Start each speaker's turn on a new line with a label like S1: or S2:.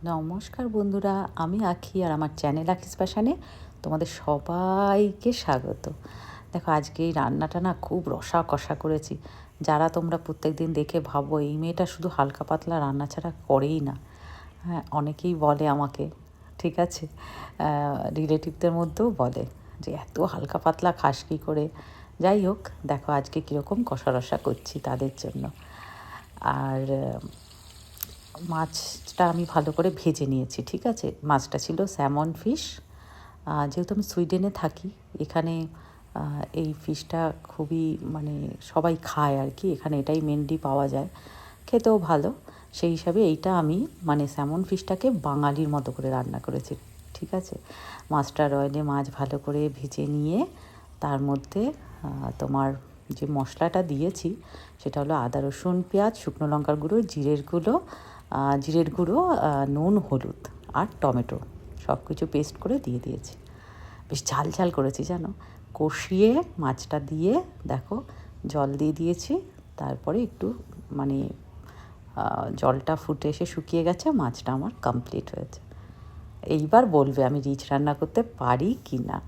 S1: নমস্কার বন্ধুরা, আমি আঁখি আর আমার চ্যানেল আঁখিস প্যাশানে তোমাদের সবাইকে স্বাগত। দেখো আজকে এই রান্নাটা না খুব রসা কষা করেছি। যারা তোমরা প্রত্যেকদিন দেখে ভাবো এই মেয়েটা শুধু হালকা পাতলা রান্না ছাড়া করেই না। হ্যাঁ, অনেকেই বলে আমাকে, ঠিক আছে, রিলেটিভদের মধ্যেও বলে যে এত হালকা পাতলা খাস কী করে। যাই হোক, দেখো আজকে কীরকম কষা রসা করছি তাদের জন্য। আর মাছটা আমি ভালো করে ভেজে নিয়েছি, ঠিক আছে। মাছটা ছিল স্যামন ফিশ। যেহেতু আমি সুইডেনে থাকি, এখানে এই ফিশটা খুবই মানে সবাই খায় আর কি, এখানে এটাই মেনলি পাওয়া যায়, খেতেও ভালো। সেই হিসাবে এইটা আমি মানে স্যামন ফিশটাকে বাঙালির মতো করে রান্না করেছি, ঠিক আছে। মাস্টার অয়েলে মাছ ভালো করে ভেজে নিয়ে তার মধ্যে তোমার যে মশলাটা দিয়েছি সেটা হলো আদা রসুন পেঁয়াজ, শুকনো লঙ্কার গুঁড়ো, জিরের গুঁড়ো, নুন, হলুদ আর টমেটো সব কিছু পেস্ট করে দিয়ে দিয়েছি। বেশ ঝাল ঝাল করেছি জানো। কষিয়ে মাছটা দিয়ে দেখো জল দিয়ে দিয়েছি। তারপরে একটু মানে জলটা ফুটে এসে শুকিয়ে গেছে, মাছটা আমার কমপ্লিট হয়েছে। এইবার বলবে আমি রিচ রান্না করতে পারি কি না।